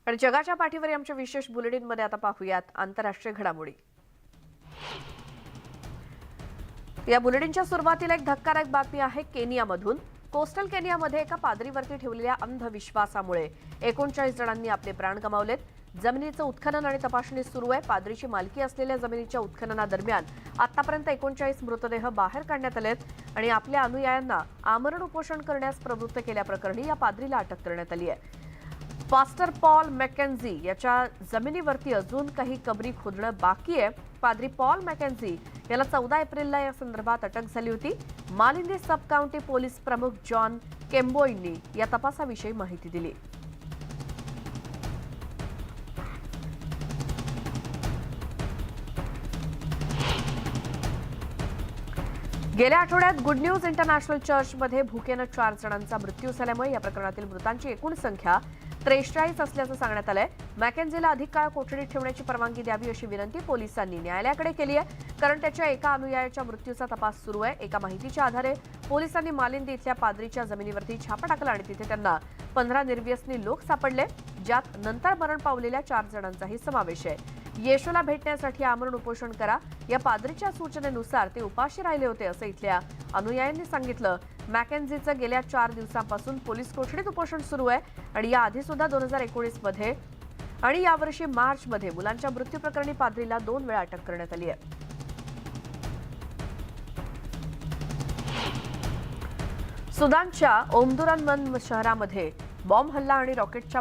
आणि जगाच्या पाठीवर आमच्या विशेष बुलेटिनमध्ये आता पाहूयात आंतरराष्ट्रीय घडामोडी। या बुलेटिनच्या सुरुवातीला एक धक्कादायक बातमी आहे केनियामधून। कोस्टल केनियामध्ये एका पाद्रीवरती ठेवलेल्या अंधविश्वासामुळे 39 जणांनी आपले प्राण गमावलेत। जमिनीचं उत्खनन आणि तपासणी सुरू आहे। पाद्रीची मालकी असलेल्या जमिनीच्या उत्खननादरम्यान आतापर्यंत 39 मृतदेह बाहेर काढण्यात आलेत आणि आपल्या अनुयायांना आमरण उपोषण करण्यास प्रवृत्त केल्याप्रकरणी या पाद्रीला अटक करण्यात आली आहे। पास्टर पॉल मॅकेन्झी याच्या जमिनीवरती अजून काही कबरी खोदणं बाकी आहे। पाद्री पॉल मॅकेन्झी याला 14 एप्रिलला या संदर्भात अटक झाली होती। मालिंदी सब काउंटी पोलीस प्रमुख जॉन केम्बोईंनी या तपासाविषयी माहिती दिली। गेल्या आठवड्यात गुड न्यूज इंटरनॅशनल चर्चमध्ये भुकेनं 4 जणांचा मृत्यू झाल्यामुळे या प्रकरणातील मृतांची एकूण संख्या 43 असल्याचं सांगण्यात आलंय। मॅकेन्झीला अधिक काळ कोठडीत ठेवण्याची परवानगी द्यावी अशी विनंती पोलिसांनी न्यायालयाकडे केली आहे, कारण त्याच्या एका अनुयायाच्या मृत्यूचा तपास सुरू आहे। एका माहितीच्या आधारे पोलिसांनी मालिंदी इथल्या पाद्रीच्या जमिनीवरती छापा टाकला आणि तिथे त्यांना 15 निर्व्यसनी लोक सापडले, ज्यात नंतर मरण पावलेल्या 4 जणांचाही समावेश आहे। येशूला भेटण्यासाठी आमरण उपोषण करा या पाद्रीच्या सूचनेनुसार ते उपाशी राहिले होते असं इथल्या अनुयायांनी सांगितलं। मॅकेन्झीचं गेल्या 4 दिवसांपासून पोलीस कोठडीत उपोषण सुरू आहे आणि याआधी सुद्धा 2019 मध्ये आणि यावर्षी मार्चमध्ये मुलांच्या मृत्यू प्रकरणी पाद्रीला 2 वेळा अटक करण्यात आली आहे। सुदानच्या ओमदुरान शहरामध्ये बॉम्ब हल्ला आणि रॉकेटच्या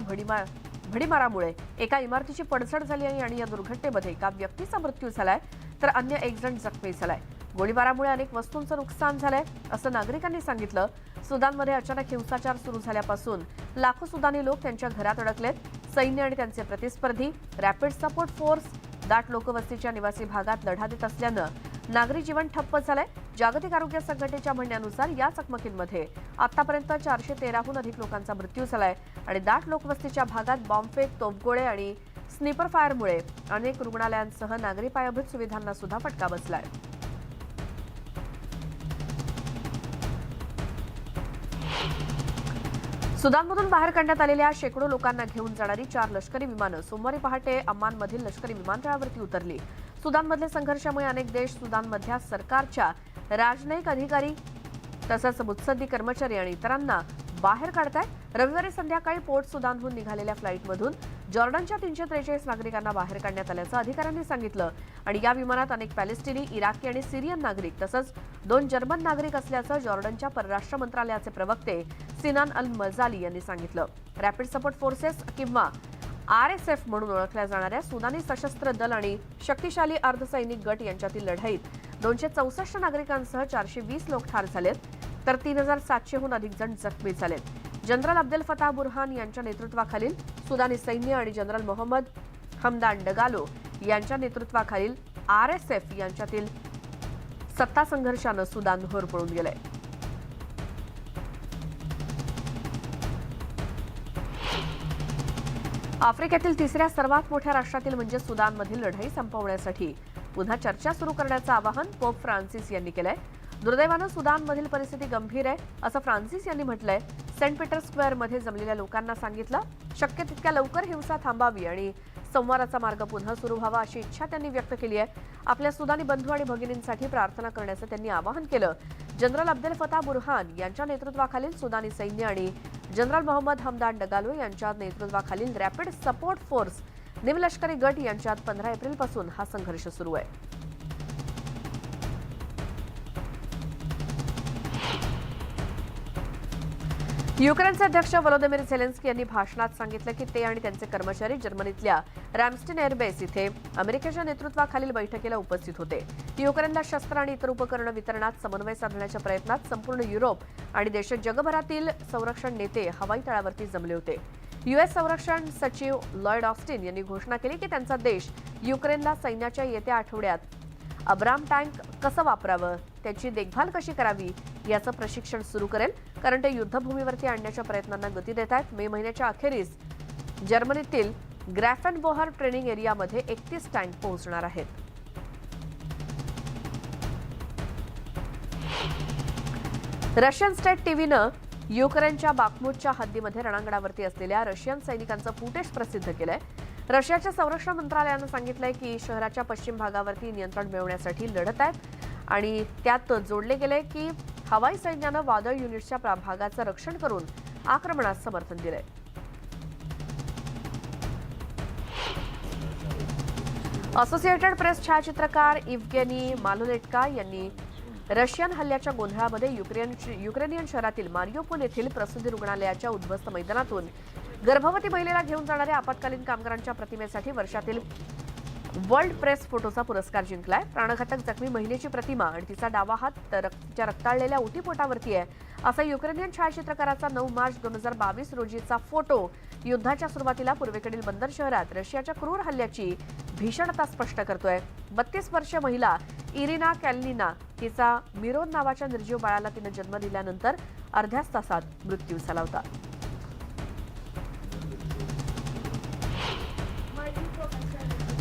भडीमारामुळे एका इमारतीची पडझड झाली आहे आणि या दुर्घटनेमध्ये एका व्यक्तीचा मृत्यू झालाय तर अन्य एक जण जखमी झालाय। गोळीबारामुळे अनेक वस्तूंचं नुकसान झालंय असं नागरिकांनी सांगितलं। सुदानमध्ये अचानक हिंसाचार सुरू झाल्यापासून लाखो सुदानी लोक त्यांच्या घरात अडकलेत। सैन्य आणि त्यांचे प्रतिस्पर्धी रॅपिड सपोर्ट फोर्स दाट लोकवस्तीच्या निवासी भागात लढा देत असल्यानं नागरी जीवन ठप्प झालंय। जागतिक आरोग्य संघटनेच्या म्हणण्यानुसार या चकमकींमध्ये आतापर्यंत 413हून अधिक लोकांचा मृत्यू झालाय आणि दाट लोकवस्तीच्या भागात बॉम्बफेक, तोफगोळे आणि स्निपर फायरमुळे अनेक रुग्णालयांसह नागरी पायाभूत सुविधांना सुद्धा फटका बसलाय। सुदानमधून बाहेर काढण्यात आलेल्या शेकडो लोकांना घेऊन जाणारी 4 लष्करी विमानं सोमवारी पहाटे अम्मानमधील लष्करी विमानतळावरती उतरली। सुदानमधल्या संघर्षामुळे अनेक देश सुदानमधल्या सरकारच्या राजनयिक अधिकारी तसंच मुत्सद्दी कर्मचारी आणि इतरांना बाहेर काढतायत। रविवारी संध्याकाळी पोर्ट सुदानहून निघालेल्या फ्लाईटमधून जॉर्डनच्या 343 नागरिकांना बाहेर काढण्यात आल्याचं अधिकाऱ्यांनी सांगितलं आणि या विमानात अनेक पॅलेस्टिनी, इराकी आणि सिरियन नागरिक तसंच 2 जर्मन नागरिक असल्याचं जॉर्डनच्या परराष्ट्र मंत्रालयाचे प्रवक्ते सिनान अल मजाली यांनी सांगितलं। रॅपिड सपोर्ट फोर्सेस किंवा RSF म्हणून ओळखल्या जाणाऱ्या सुदानी सशस्त्र दल आणि शक्तिशाली अर्धसैनिक गट यांच्यातील लढाईत 264 नागरिकांसह 420 लोक ठार झालेत तर 3700हून अधिक जण जखमी झालेत। जनरल अब्देल फताह बुरहान यांच्या नेतृत्वाखालील सुदानी सैन्य आणि जनरल मोहम्मद हमदान डगालो यांच्या नेतृत्वाखालील RSF यांच्यातील सत्ता संघर्षानं सुदान होरपळून गेलंय। आफ्रिकेतील तिसऱ्या सर्वात मोठ्या राष्ट्रातील म्हणजे सुदानमधील लढाई संपवण्यासाठी पुन्हा चर्चा सुरू करण्याचं आवाहन पोप फ्रान्सिस यांनी केलंय। दुर्दैवानं सुदानमधील परिस्थिती गंभीर आहे असं फ्रान्सिस यांनी म्हटलंय। सेंट पीटर स्क्वेअरमध्ये जमलेल्या लोकांना सांगितलं शक्य तितक्या लवकर हिंसा थांबावी आणि संवादाचा मार्ग पुन्हा सुरू व्हावा अशी इच्छा त्यांनी व्यक्त केली आहे। आपल्या सुदानी बंधू आणि भगिनींसाठी प्रार्थना करण्याचं त्यांनी आवाहन केलं। जनरल अब्देल फताह बुरहान यांच्या नेतृत्वाखालील सुदानी सैन्य आणि जनरल मोहम्मद हमदान डगालो यांच्या नेतृत्वाखालील रॅपिड सपोर्ट फोर्स निमलष्करी गट यांच्यात 15 एप्रिलपासून हा संघर्ष सुरू आहे। युक्रेनचे अध्यक्ष व्लोदिमीर झेलेन्स्की यांनी भाषणात सांगितलं की ते आणि त्यांचे कर्मचारी जर्मनीतल्या रॅमस्टेन एअरबेस इथे अमेरिकेच्या नेतृत्वाखालील बैठकीला उपस्थित होते। युक्रेनला शस्त्र आणि इतर उपकरणं वितरणात समन्वय साधण्याच्या प्रयत्नात संपूर्ण युरोप आणि देशात जगभरातील संरक्षण नेते हवाई तळावरती जमले होते। US संरक्षण सचिव लॉयड ऑस्टिन यांनी घोषणा केली की त्यांचा देश युक्रेनला सैन्याच्या येत्या आठवड्यात अब्राम टँक कसं वापरावं, त्याची देखभाल कशी करावी याचं प्रशिक्षण सुरू करेल, कारण ते युद्धभूमीवरती आणण्याच्या प्रयत्नांना गती देत आहेत। मे महिन्याच्या अखेरीस जर्मनीतील ग्रॅफेनबोहर ट्रेनिंग एरियामध्ये 31 टँक पोहोचणार आहेत। रशियन स्टेट टीव्हीनं युक्रेनच्या बाखमुटच्या हद्दीमध्ये रणांगणावरती असलेल्या रशियन सैनिकांचं फुटेज प्रसिद्ध केलंय. रशियाच्या संरक्षण मंत्रालयानं सांगितलंय की शहराच्या पश्चिम भागावरती नियंत्रण मिळवण्यासाठी लढत आहेत आणि त्यात जोडले गेले की हवाई सैन्यानं वादळ युनिट्सच्या भागाचं रक्षण करून आक्रमणास समर्थन दिलंय. असोसिएटेड प्रेस छायाचित्रकार इव्गेनी मालोलेटका यांनी रशियन हल्ल्याच्या गोंधळामध्ये युक्रेनियन शहरातील मारियोपोल येथील प्रसूती रुग्णालयाच्या उद्ध्वस्त मैदानातून गर्भवती महिलेला घेऊन जाणाऱ्या आपत्कालीन कामगारांच्या प्रतिमेसाठी वर्षातील वर्ल्ड प्रेस फोटोचा पुरस्कार जिंकलाय. प्राणघातक जखमी महिलेची प्रतिमा आणि तिचा डावा हात तिच्या रक्ताळलेल्या ओटीपोटावरती आहे असा युक्रेनियन छायाचित्रकाराचा 9 मार्च 2022 रोजीचा फोटो युद्धाच्या सुरुवातीला पूर्वेकडील बंदर शहरात रशियाच्या क्रूर हल्ल्याची भीषणता स्पष्ट करतोय. 32 वर्षीय महिला इरिना कॅलिनिना हिचा मिरोन नावाच्या निर्जीव बाळाला तिनं जन्म दिल्यानंतर अर्ध्याच तासात मृत्यू झाला होता.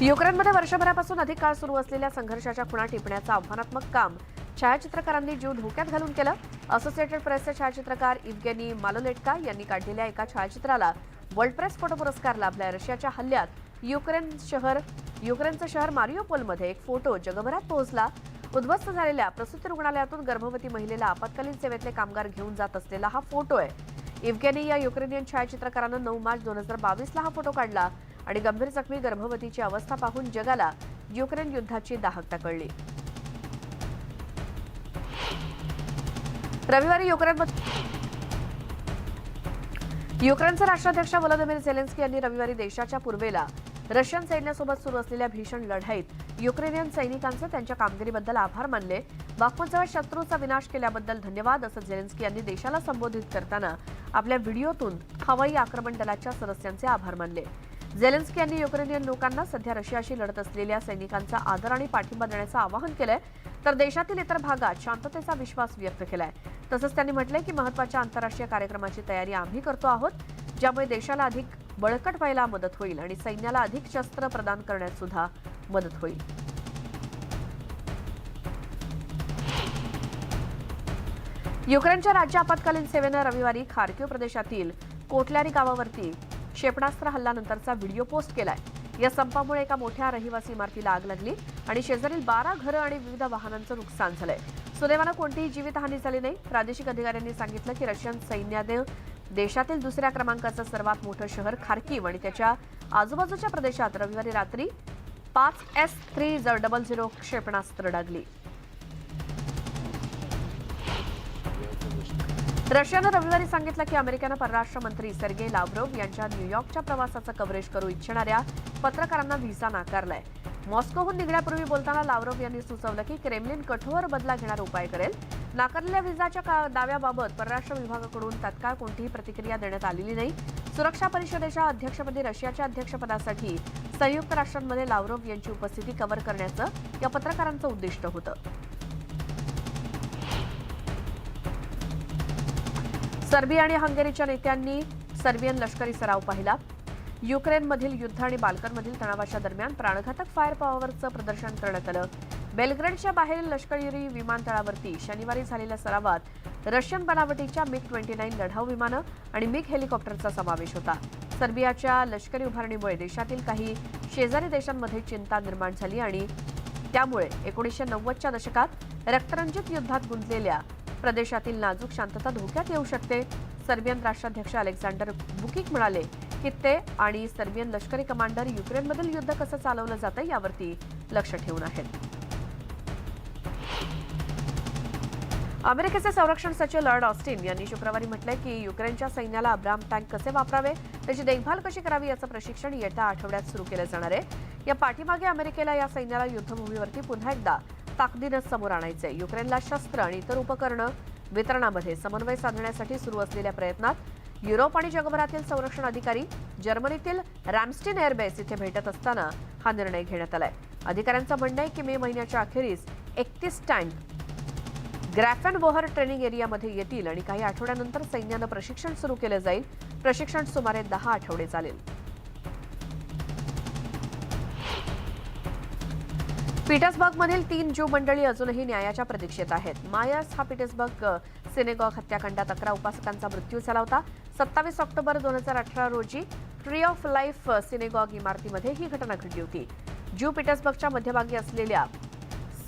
युक्रेनमध्ये वर्षभरापासून अधिक काळ सुरू असलेल्या संघर्षाच्या खुणा टिपण्याचं आव्हानात्मक काम छायाचित्रकारांनी जीव धोक्यात घालून केलं. असोसिएटेड प्रेसचे छायाचित्रकार इव्गेनी मालोलेटका यांनी काढलेल्या एका छायाचित्राला वर्ल्ड प्रेस फोटो पुरस्कार लाभलाय. रशियाच्या हल्ल्यात युक्रेनचं शहर मारियोपोलमध्ये एक फोटो जगभरात पोहोचला. उद्ध्वस्त झालेल्या प्रसूती रुग्णालयातून गर्भवती महिलेला आपत्कालीन सेवेतले कामगार घेऊन जात असलेला हा फोटो आहे. इव्गेनी या युक्रेनियन छायाचित्रकारानं 9 मार्च 2022 हा फोटो काढला आणि गंभीर जखमी गर्भवतीची अवस्था पाहून जगाला युक्रेन युद्धाची दाहकता कळली. रविवारी युक्रेनचे राष्ट्राध्यक्ष व्लादिमीर झेलेन्स्की यांनी रविवारी देशाच्या पूर्वेला रशियन सैन्यासोबत सुरू असलेल्या भीषण लढाईत युक्रेनियन सैनिकांचे त्यांच्या कामगिरीबद्दल आभार मानले. बाखमुतजवळ शत्रूचा विनाश केल्याबद्दल धन्यवाद असं झेलेन्स्की यांनी देशाला संबोधित करताना आपल्या व्हिडिओतून हवाई आक्रमण दलाच्या सदस्यांचे आभार मानले. झेलेन्स्की यांनी युक्रेनियन लोकांना सध्या रशियाशी लढत असलेल्या सैनिकांचा आदर आणि पाठिंबा देण्याचं आवाहन केलंय, तर देशातील इतर भागात शांततेचा विश्वास व्यक्त केलाय. तसंच त्यांनी म्हटलंय की महत्त्वाच्या आंतरराष्ट्रीय कार्यक्रमाची तयारी आम्ही करतो आहोत, ज्यामुळे देशाला अधिक बळकट व्हायला मदत होईल आणि सैन्याला अधिक शस्त्र प्रदान करण्यात सुद्धा मदत होईल. युक्रेनच्या राज्य आपत्कालीन सेवेनं रविवारी खार्किव्ह प्रदेशातील कोटल्यारी गावावरती क्षेपणास्त्र हल्ल्यानंतरचा व्हिडिओ पोस्ट केलाय. या संपामुळे एका मोठ्या रहिवासी इमारतीला आग लागली आणि शेजारील 12 घरं आणि विविध वाहनांचं नुकसान झालंय. सुदैवानं कोणतीही जीवितहानी झाली नाही. प्रादेशिक अधिकाऱ्यांनी सांगितलं की रशियन सैन्याने देशातील दुसऱ्या क्रमांकाचं सर्वात मोठं शहर खार्किव्ह आणि त्याच्या आजूबाजूच्या प्रदेशात रविवारी रात्री 5 S-300 क्षेपणास्त्र डागली. रशियानं रविवारी सांगितलं की अमेरिकेनं परराष्ट्र मंत्री सर्गेई लाव्हरोव्ह यांच्या न्यूयॉर्कच्या प्रवासाचं कव्हरेज करू इच्छिणाऱ्या पत्रकारांना व्हिसा नाकारलाय. मॉस्कोहून निघण्यापूर्वी बोलताना लाव्हरोव्ह यांनी सुचवलं की क्रेमलिन कठोर बदला घेणारा उपाय करेल. नाकारलेल्या व्हिसाच्या दाव्याबाबत परराष्ट्र विभागाकडून तत्काळ कोणतीही प्रतिक्रिया देण्यात आलेली नाही. सुरक्षा परिषदेच्या अध्यक्षपदी रशियाच्या अध्यक्षपदासाठी संयुक्त राष्ट्रांमध्ये लाव्हरोव्ह यांची उपस्थिती कव्हर करण्याचं या पत्रकारांचं उद्दिष्ट होतं. सर्बिया आणि हंगेरीच्या नेत्यांनी सर्बियन लष्करी सराव पाहिला. युक्रेनमधील युद्ध आणि बाल्कनमधील तणावाच्या दरम्यान प्राणघातक फायर पॉवरचं प्रदर्शन करण्यात आलं. बेलग्रेडच्या बाहेरील लष्करी विमानतळावरती शनिवारी झालेल्या सरावात रशियन बनावटीच्या MiG-29 लढाऊ विमानं आणि MiG हेलिकॉप्टरचा समावेश होता. सर्बियाच्या लष्करी उभारणीमुळे देशातील काही शेजारी देशांमध्ये चिंता निर्माण झाली आणि त्यामुळे 1990च्या दशकात रक्तरंजित युद्धात गुंतलेल्या प्रदेशातील नाजूक शांतता धोक्यात येऊ शकते. सर्बियन राष्ट्राध्यक्ष अलेक्झांडर वुकिक म्हणाले की ते आणि सर्बियन लष्करी कमांडर युक्रेनमधील युद्ध कसं चालवलं जातं यावरती लक्ष ठेवून आहेत. अमेरिकेचे संरक्षण सचिव लॉर्ड ऑस्टिन यांनी शुक्रवारी म्हटलंय की युक्रेनच्या सैन्याला अब्राम टँक कसे वापरावे, त्याची देखभाल कशी करावी याचं प्रशिक्षण येत्या आठवड्यात सुरू केलं जाणार आहे. या पाठीमागे अमेरिकेला या सैन्याला युद्धभूमीवरती पुन्हा एकदा ताकदीनं समोर आणायचे. युक्रेनला शस्त्र आणि इतर उपकरणं वितरणामध्ये समन्वय साधण्यासाठी सुरू असलेल्या प्रयत्नात युरोप आणि जगभरातील संरक्षण अधिकारी जर्मनीतील रॅमस्टीन एअरबेस इथे भेटत असताना हा निर्णय घेण्यात आलाय. अधिकाऱ्यांचं म्हणणं आहे की मे महिन्याच्या अखेरीस 31 टँक ग्रॅफेनबोहर ट्रेनिंग एरियामध्ये येतील आणि काही आठवड्यानंतर सैन्यानं प्रशिक्षण सुरू केलं जाईल. प्रशिक्षण सुमारे 10 आठवडे चालेल. पीटर्सबर्गमधील 3 ज्यू मंडळी अजूनही न्यायाच्या प्रतीक्षेत आहेत. मायर्स हा पीटर्सबर्ग सिनेगॉग हत्याकांडात 11 उपासकांचा मृत्यू झाला होता. 27 ऑक्टोबर 2018 रोजी ट्री ऑफ लाईफ सिनेगॉग इमारतीमध्ये ही घटना घडली होती. ज्यू पीटर्सबर्गच्या मध्यभागी असलेल्या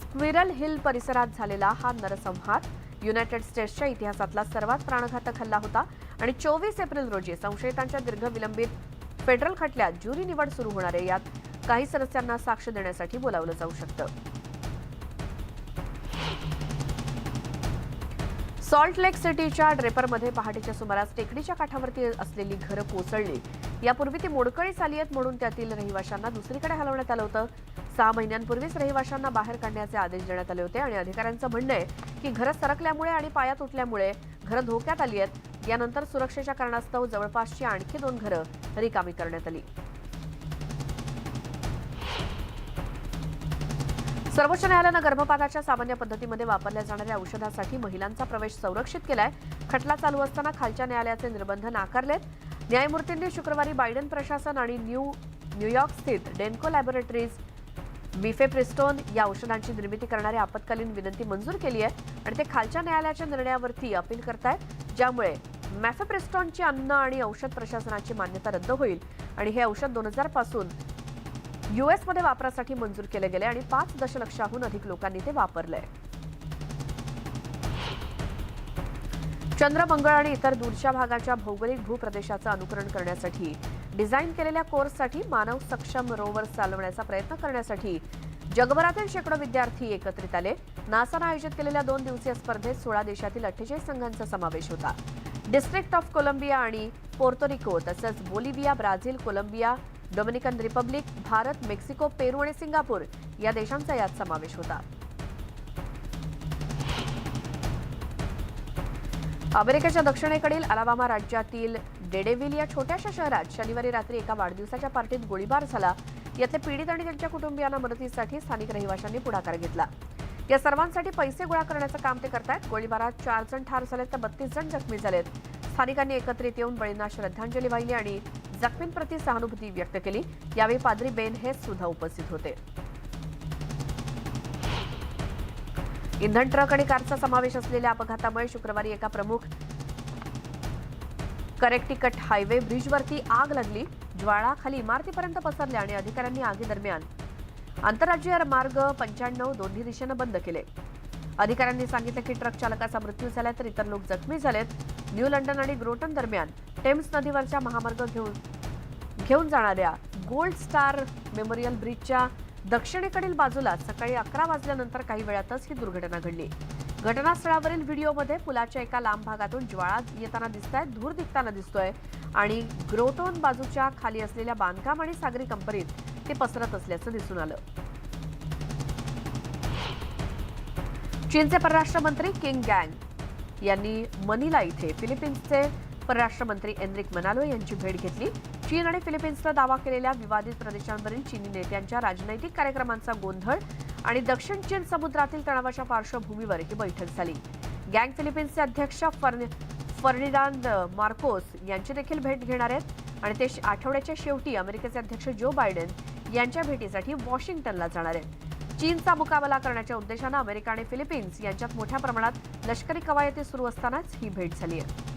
स्क्विरल हिल परिसरात झालेला हा नरसंहार युनायटेड स्टेट्सच्या इतिहासातला सर्वात प्राणघातक हल्ला होता आणि 24 एप्रिल रोजी संशयितांच्या दीर्घ विलंबित फेडरल खटल्यात ज्युरी निवड सुरू होणार आहे. यात काही सदस्यांना साक्ष देण्यासाठी बोलावलं जाऊ शकतं. सॉल्ट लेक सिटीच्या ड्रेपरमध्ये पहाटेच्या सुमारास टेकडीच्या काठावरती असलेली घरं कोसळली. यापूर्वी ती मोडकळीस आली आहेत म्हणून त्यातील रहिवाशांना दुसरीकडे हलवण्यात आलं होतं. 6 महिन्यांपूर्वीच रहिवाशांना बाहेर काढण्याचे आदेश देण्यात आले होते आणि अधिकाऱ्यांचं म्हणणं आहे की घरं सरकल्यामुळे आणि पाया तुटल्यामुळे घरं धोक्यात आली आहेत. यानंतर सुरक्षेच्या कारणास्तव जवळपासची आणखी 2 घरं रिकामी करण्यात आली. सर्वोच्च न्यायालयानं गर्भपाताच्या सामान्य पद्धतीमध्ये वापरल्या जाणाऱ्या औषधासाठी महिलांचा प्रवेश संरक्षित केलाय. खटला चालू असताना खालच्या न्यायालयाचे निर्बंध नाकारलेत. न्यायमूर्तींनी शुक्रवारी बायडन प्रशासन आणि न्यूयॉर्क स्थित डेन्को लॅबोरेटरीज मिफेप्रिस्टोन या औषधांची निर्मिती करणारी आपत्कालीन विनंती मंजूर केली आहे आणि ते खालच्या न्यायालयाच्या निर्णयावरती अपील करतायत, ज्यामुळे मिफेप्रिस्टोनची अन्न आणि औषध प्रशासनाची मान्यता रद्द होईल आणि हे औषध 2000 पासून यूएसमध्ये वापरासाठी मंजूर केले गेले आणि 5 दशलक्षाहून अधिक लोकांनी ते वापरलंय. चंद्र, मंगळ आणि इतर दूरच्या भागाच्या भौगोलिक भूप्रदेशाचं अनुकरण करण्यासाठी डिझाईन केलेल्या कोर्ससाठी मानव सक्षम रोवर्स चालवण्याचा प्रयत्न करण्यासाठी जगभरातील शेकडो विद्यार्थी एकत्रित आले. नासानं आयोजित केलेल्या 2 दिवसीय स्पर्धेत 16 देशातील 48 संघांचा समावेश होता. डिस्ट्रिक्ट ऑफ कोलंबिया आणि पोर्तोरिको तसंच Bolivia, Brazil, Colombia, Dominican Republic, Bharat, Mexico, Peru आणि सिंगापूर या देशांचा यात समावेश होता. अमेरिकेच्या दक्षिणेकडील अलाबामा राज्यातील डेडेव्हिल या छोट्याशा शहरात शनिवारी रात्री एका वाढदिवसाच्या पार्टीत गोळीबार झाला. यातले पीडित आणि त्यांच्या कुटुंबियांना मदतीसाठी स्थानिक रहिवाशांनी पुढाकार घेतला. या सर्वांसाठी पैसे गोळा करण्याचं काम ते करतायत. गोळीबारात 4 जण ठार झालेत तर 32 जण जखमी झालेत. स्थानिकांनी एकत्रित येऊन बळींना श्रद्धांजली वाहिली आणि जखमींप्रती सहानुभूती व्यक्त केली. यावेळी पाद्री बेन हेस सुद्धा उपस्थित होते. इंधन ट्रक आणि कारचा समावेश असलेल्या अपघातामुळे शुक्रवारी एका प्रमुख कनेक्टिकट हायवे ब्रिजवरती आग लागली. ज्वाळा खाली इमारतीपर्यंत पसरल्या आणि अधिकाऱ्यांनी आगीदरम्यान आंतरराज्यीय मार्ग 95 दोन्ही दिशेनं बंद केले. अधिकाऱ्यांनी सांगितलं की ट्रक चालकाचा मृत्यू झाला तर इतर लोक जखमी झालेत. न्यू लंडन आणि ग्रोटन दरम्यान टेम्स नदीवरच्या महामार्ग घेऊन जाणाऱ्या गोल्ड स्टार मेमोरियल ब्रिजच्या दक्षिणेकडील बाजूला सकाळी 11 वाजल्यानंतर काही वेळातच ही दुर्घटना घडली. घटनास्थळावरील व्हिडिओमध्ये पुलाच्या एका लांब भागातून ज्वाळा येताना दिसतायत, धूर निघताना दिसतोय आणि ग्रोटोन बाजूच्या खाली असलेल्या बांधकाम आणि सागरी कंपनीत ते पसरत असल्याचं दिसून आलं. चीनचे परराष्ट्र मंत्री किंग गँग यांनी मनिला इथे फिलिपिन्सचे परराष्ट्र मंत्री एनरिक मनालो यांची भेट घेतली. चीन आणि फिलिपिन्सनं दावा केलेल्या विवादित प्रदेशांवरील चीनी नेत्यांच्या राजनैतिक कार्यक्रमांचा गोंधळ आणि दक्षिण चीन समुद्रातील तणावाच्या पार्श्वभूमीवर ही बैठक झाली. गँग फिलिपिन्सचे अध्यक्ष फर्डिनांड मार्कोस यांची देखील भेट घेणार आहेत आणि ते आठवड्याच्या शेवटी अमेरिकेचे अध्यक्ष जो बायडेन यांच्या भेटीसाठी वॉशिंग्टनला जाणार आहेत. चीनचा मुकाबला करण्याच्या उद्देशानं अमेरिका आणि फिलिपिन्स यांच्यात मोठ्या प्रमाणात लष्करी कवायती सुरू असतानाच ही भेट झाली आहे.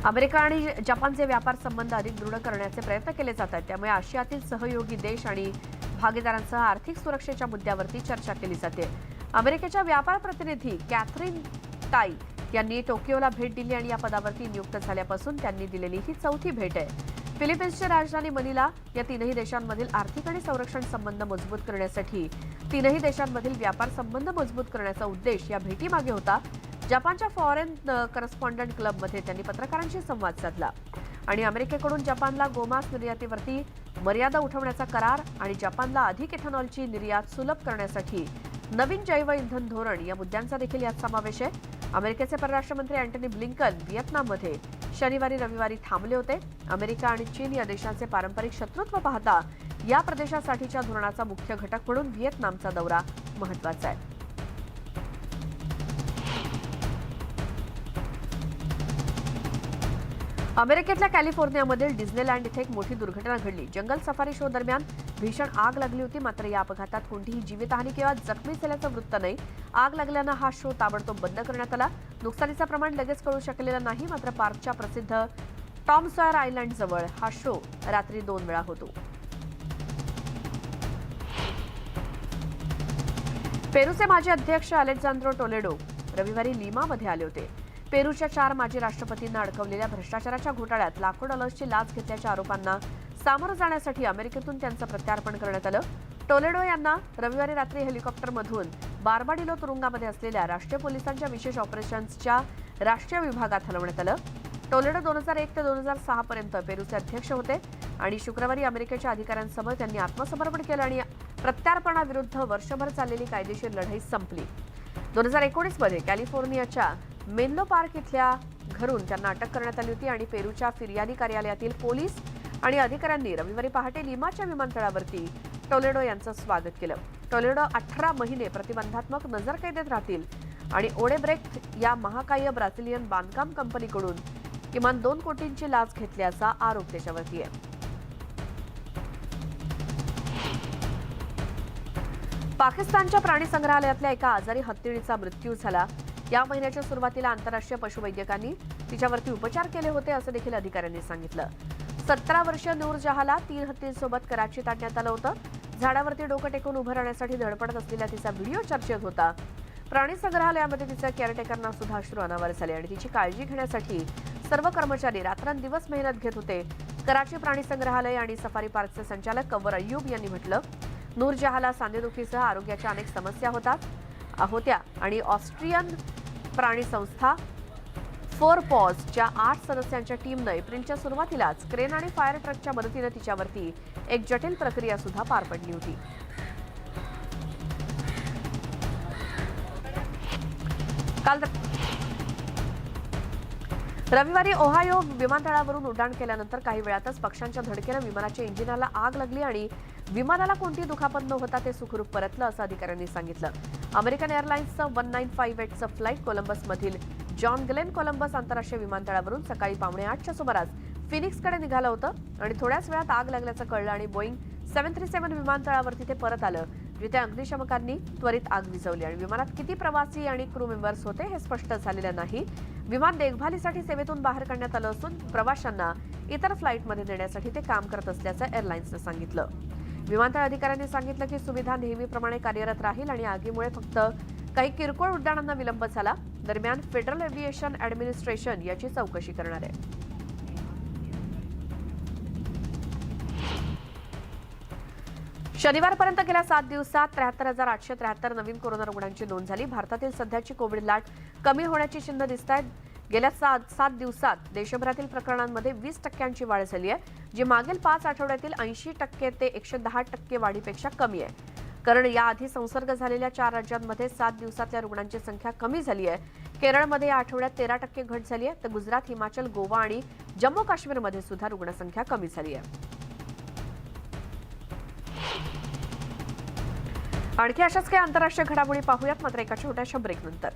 अमेरिका आणि जपानचे व्यापार संबंध अधिक दृढ करण्याचे प्रयत्न केले जातात. त्यामुळे आशियातील सहयोगी देश आणि भागीदारांसह आर्थिक सुरक्षेच्या मुद्द्यावरती चर्चा केली जाते. अमेरिकेच्या व्यापार प्रतिनिधी कॅथरीन टाई यांनी टोकियोला भेट दिली आणि या पदावरती नियुक्त झाल्यापासून त्यांनी दिलेली ही 4थी भेट आहे. फिलिपिन्सची राजधानी मनिला या 3ही देशांमधील आर्थिक आणि संरक्षण संबंध मजबूत करण्यासाठी 3ही देशांमधील व्यापार संबंध मजबूत करण्याचा उद्देश या भेटीमागे होता. जपानच्या फॉरेन करस्पॉन्डंट क्लबमध्ये त्यांनी पत्रकारांशी संवाद साधला आणि अमेरिकेकडून जपानला गोमांस निर्यातीवरती मर्यादा उठवण्याचा करार आणि जपानला अधिक इथेनॉलची निर्यात सुलभ करण्यासाठी नवीन जैव इंधन धोरण या मुद्द्यांचा देखील यात समावेश आहे. अमेरिकेचे परराष्ट्र मंत्री अँटनी ब्लिंकन व्हिएतनाममध्ये शनिवारी रविवारी थांबले होते. अमेरिका आणि चीन या देशांचे पारंपरिक शत्रुत्व पाहता या प्रदेशासाठीच्या धोरणाचा मुख्य घटक म्हणून व्हिएतनामचा दौरा महत्त्वाचा आहे. अमेरिकेतल्या कॅलिफोर्नियामधील डिझनीलँड इथे एक मोठी दुर्घटना घडली. जंगल सफारी शो दरम्यान भीषण आग लागली होती. मात्र या अपघातात कोणतीही जीवितहानी किंवा जखमी झाल्याचं वृत्त नाही. आग लागल्यानं हा शो ताबडतोब बंद करण्यात आला. नुकसानीचं प्रमाण लगेच कळू शकलेलं नाही. मात्र पार्कच्या प्रसिद्ध टॉम सॉयर आयलँड जवळ हा शो रात्री 2 वेळा होतो. पेरूचे माजी अध्यक्ष अलेक्झांद्रो टोलेडो रविवारी लिमामध्ये आले होते. पेरूच्या 4 माजी राष्ट्रपतींना अडकवलेल्या भ्रष्टाचाराच्या घोटाळ्यात लाखो डॉलर्सची लाच घेतल्याच्या आरोपांना सामोरं जाण्यासाठी अमेरिकेतून त्यांचं प्रत्यार्पण करण्यात आलं. टोलेडो यांना रविवारी रात्री हेलिकॉप्टरमधून बार्बाडिलो तुरुंगामध्ये असलेल्या राष्ट्रीय पोलिसांच्या विशेष ऑपरेशन्सच्या राष्ट्रीय विभागात हलवण्यात आलं. टोलेडो 2001 ते 2006 पर्यंत पेरूचे अध्यक्ष होते आणि शुक्रवारी अमेरिकेच्या अधिकाऱ्यांसमोर त्यांनी आत्मसमर्पण केलं आणि प्रत्यार्पणाविरुद्ध वर्षभर चाललेली कायदेशीर लढाई संपली. 2019 मध्ये कॅलिफोर्नियाच्या मेनलो पार्क इथल्या घरून त्यांना अटक करण्यात आली होती आणि पेरूच्या फिर्यादी कार्यालयातील पोलीस आणि अधिकाऱ्यांनी रविवारी पहाटे लिमाच्या विमानतळावरती टोलेडो यांचं स्वागत केलं. टोलेडो 18 महिने प्रतिबंधात्मक नजरकैदेत राहतील आणि ओडेब्रेक्ट या महाकाय ब्राझिलियन बांधकाम कंपनीकडून किमान 2 कोटींची लाच घेतल्याचा आरोप त्याच्यावरती आहे. पाकिस्तानच्या प्राणी संग्रहालयातल्या एका आजारी हत्तीणीचा मृत्यू झाला. या महिन्याच्या सुरुवातीला आंतरराष्ट्रीय पशुवैद्यकांनी तिच्यावरती उपचार केले होते असं देखील अधिकाऱ्यांनी सांगितलं. 17 वर्षीय नूरजहाला 3 हत्तींसोबत कराचीत आणण्यात आलं होतं. झाडावरती डोकं टेकून उभं राहण्यासाठी धडपडत असलेला तिचा व्हिडिओ चर्चेत होता. प्राणी संग्रहालयामध्ये तिच्या केअरटेकरना सुद्धा अश्रू अनावर झाले आणि तिची काळजी घेण्यासाठी सर्व कर्मचारी रात्रंदिवस मेहनत घेत होते. कराची प्राणी संग्रहालय आणि सफारी पार्कचे संचालक कंवर अय्यूब यांनी म्हटलं, नूरजहाला सांधेदुखीसह आरोग्याच्या अनेक समस्या होत्या आणि ऑस्ट्रियन प्राणी संस्था 4 पॉजच्या 8 सदस्यांच्या टीमनं एप्रिलच्या सुरुवातीलाच क्रेन आणि फायर ट्रकच्या मदतीनं तिच्यावरती एक जटिल प्रक्रिया सुद्धा पार पडली होती. काल रविवारी ओहायो विमानतळावरून उड्डाण केल्यानंतर काही वेळातच पक्ष्यांच्या धडकेनं विमानाच्या इंजिनाला आग लागली आणि विमानाला कोणतीही दुखापत न होता ते सुखरूप परतलं असं अधिकाऱ्यांनी सांगितलं. अमेरिकन एअरलाइन्सचं 1958चं फ्लाईट कोलंबसमधील जॉन ग्लेन कोलंबस आंतरराष्ट्रीय विमानतळावरून सकाळी 7:45च्या सुमारास फिनिक्सकडे निघालं होतं आणि थोड्याच वेळात आग लागल्याचं कळलं आणि बोईंग 737 विमानतळावरती ते परत आलं, जिथे अग्निशमकांनी त्वरित आग विझवली आणि विमानात किती प्रवासी आणि क्रू मेंबर्स होते हे स्पष्ट झालेलं नाही. विमान देखभालीसाठी सेवेतून बाहेर काढण्यात आलं असून प्रवाशांना इतर फ्लाईटमध्ये नेण्यासाठी ते काम करत असल्याचं एअरलाइन्सनं सांगितलं. विमानतळ अधिकाऱ्यांनी सांगितलं की सुविधा नेहमीप्रमाणे कार्यरत राहील आणि आगीमुळे फक्त काही किरकोळ उड्डाणांना विलंब झाला. दरम्यान फेडरल एव्हिएशन ॲडमिनिस्ट्रेशन याची चौकशी करणार आहे. शनिवारपर्यंत गेल्या 7 दिवसात 73,873 नवीन कोरोना रुग्णांची नोंद झाली. भारतातील सध्याची कोविड लाट कमी होण्याची चिन्ह दिसत आहेत. गेल्या 7 दिवसात देशभरातील प्रकरणांमध्ये 20% वाढ झाली आहे, जी मागील 5 आठवड्यातील 80% ते 110% वाढीपेक्षा कमी आहे. कारण याआधी संसर्ग झालेल्या 4 राज्यांमध्ये 7 दिवसातल्या रुग्णांची संख्या कमी झाली आहे. केरळमध्ये या आठवड्यात 13% घट झाली आहे, तर गुजरात, हिमाचल, गोवा आणि जम्मू काश्मीरमध्ये सुद्धा रुग्णसंख्या कमी झाली आहे. आणखी अशाच काही आंतरराष्ट्रीय घडामोडी पाहूयात मात्र एका छोट्याशा ब्रेकनंतर.